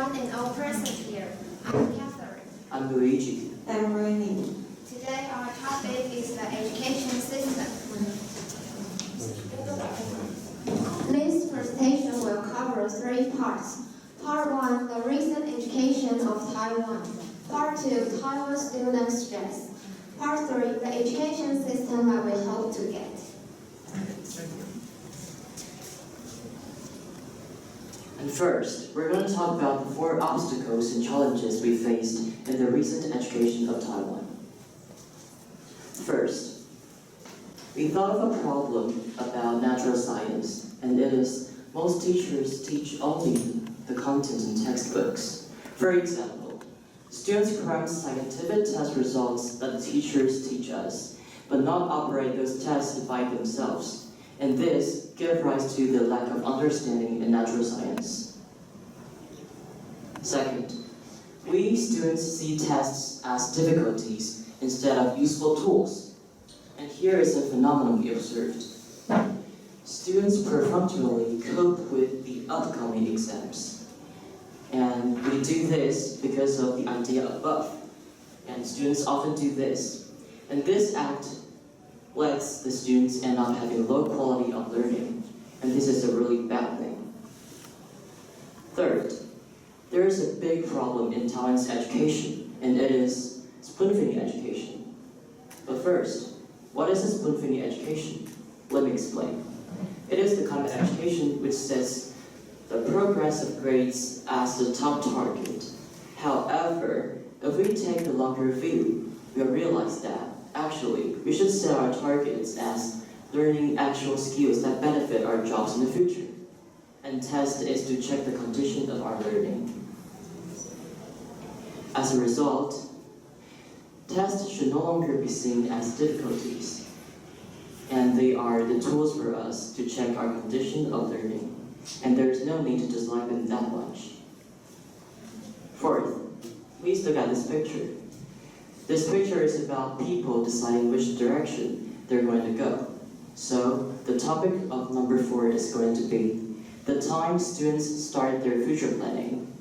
one and all present here. I'm Catherine. I'm Luigi. I'm Rainy. Today our topic is the education system. This presentation will cover 3 parts. Part 1, the recent education of Taiwan. Part 2, Taiwan student stress. Part 3, the education system that we hope to get. And first, we're going to talk about the 4 obstacles and challenges we faced in the recent education of Taiwan. First, we thought of a problem about natural science, and it is most teachers teach only the content in textbooks. For example, students cram scientific test results that the teachers teach us, but not operate those tests by themselves, and this gives rise to the lack of understanding in natural science. Second, we students see tests as difficulties instead of useful tools. And here is a phenomenon we observed. Students perfunctorily cope with the upcoming exams. And we do this because of the idea above. And students often do this. And this act lets the students end up having low quality of learning. And this is a really bad thing. Third, there is a big problem in Taiwan's education, and it is spoon-feeding education. But first, what is a spoon-feeding education? Let me explain. It is the kind of education which sets the progress of grades as the top target. However, if we take the longer view, we'll realize that actually we should set our targets as learning actual skills that benefit our jobs in the future. And test is to check the condition of our learning. As a result, tests should no longer be seen as difficulties, and they are the tools for us to check our condition of learning, and there is no need to dislike them that much. Fourth, please look at this picture. This picture is about people deciding which direction they're going to go. So the topic of number 4 is going to be the time students start their future planning.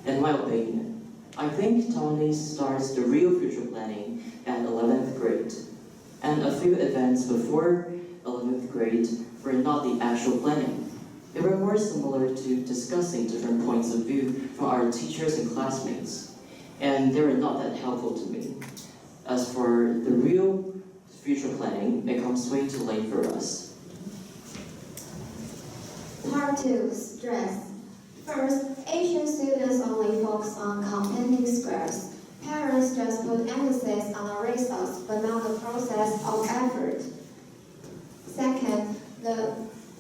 In my opinion, I think Taiwanese starts the real future planning at 11th grade. And a few events before 11th grade were not the actual planning. They were more similar to discussing different points of view from our teachers and classmates. And they were not that helpful to me. As for the real future planning, it comes way too late for us. Part 2, stress. First, Asian students only focus on counting squares. Parents just put emphasis on the results, but not the process of effort. Second, the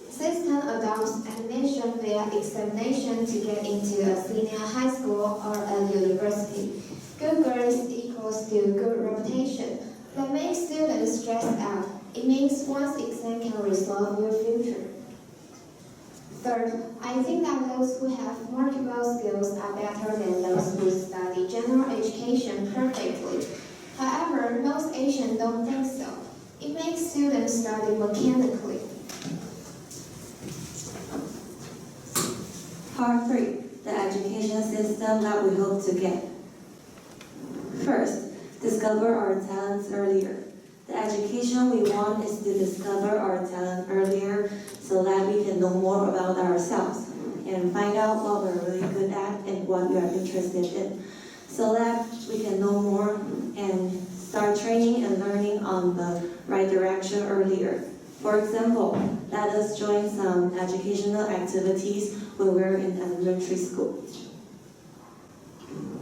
system adopts admission via examination to get into a senior high school or a university. Good grades equals to good reputation. That makes students stressed out. It means one's exam can resolve your future. Third, I think that those who have multiple skills are better than those who study general education perfectly. However, most Asians don't think so. It makes students study mechanically. Part 3, the education system that we hope to get. First, discover our talents earlier. The education we want is to discover our talent earlier so that we can know more about ourselves and find out what we're really good at and what we are interested in, so that we can know more and start training and learning on the right direction earlier. For example, let us join some educational activities when we're in elementary school.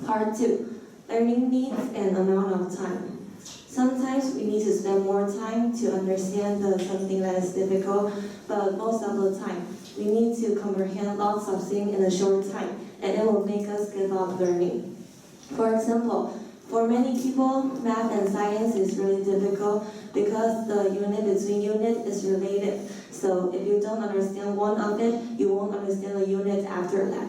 Part 2, learning needs and amount of time. Sometimes we need to spend more time to understand something that is difficult, but most of the time, we need to comprehend lots of things in a short time, and it will make us give up learning. For example, for many people, math and science is really difficult because the unit between units is related. So if you don't understand one of it, you won't understand the unit after that.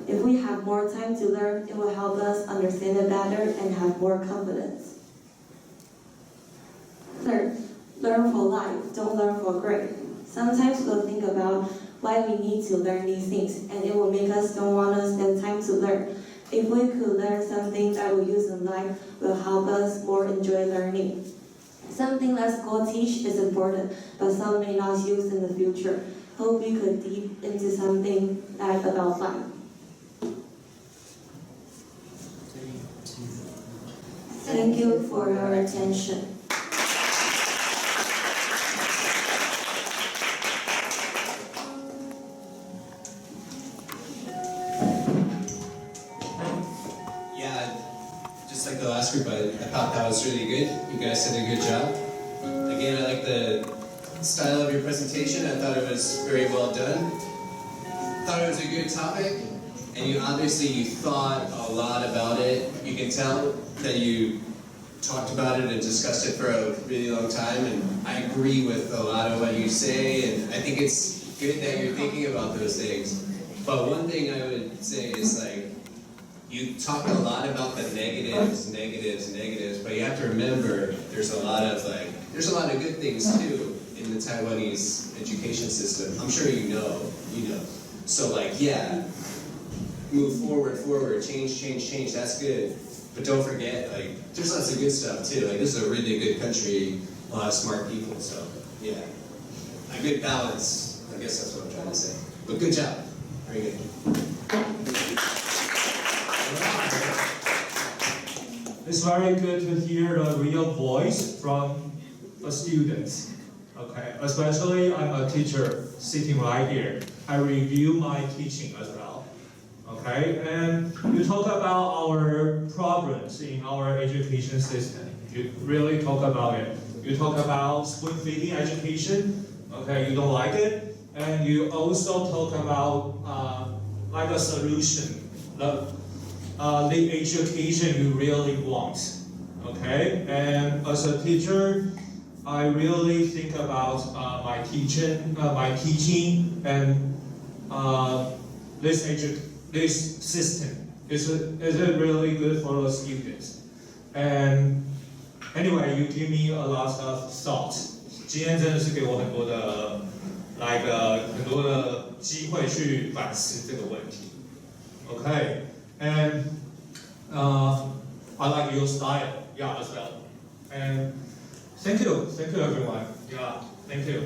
If we have more time to learn, it will help us understand it better and have more confidence. Third, learn for life, don't learn for grade. Sometimes we'll think about why we need to learn these things, and it will make us don't want to spend time to learn. If we could learn something that we'll use in life, will help us more enjoy learning. Something that school teach is important, but some may not use in the future. Hope we could deep into something that about fun. Thank you for your attention. Yeah, just like the last group, I thought that was really good. You guys did a good job. Again, I like the style of your presentation. I thought it was very well done. Thought it was a good topic, and you thought a lot about it. You can tell that you talked about it and discussed it for a really long time, and I agree with a lot of what you say, and I think it's good that you're thinking about those things. But one thing I would say is, like, you talk a lot about the negatives, but you have to remember there's a lot of good things too in the Taiwanese education system. I'm sure you know. So yeah, move forward, change, that's good. But don't forget, there's lots of good stuff too. This is a really good country, a lot of smart people, so yeah. A good balance, I guess that's what I'm trying to say. But good job, very good. It's very good to hear the real voice from the students. Okay, especially I'm a teacher sitting right here. I review my teaching as well. Okay, and you talk about our problems in our education system. You really talk about it. You talk about spoon-feeding education. Okay, you don't like it, and you also talk about like a solution. The education you really want, okay? And as a teacher, I really think about my teaching, and this system. Is it really good for the students? And anyway, you give me a lot of thoughts. 今天真的是给我很多的机会去反思这个问题。Okay. And I like your style, yeah, as well. And thank you everyone. Yeah, thank you.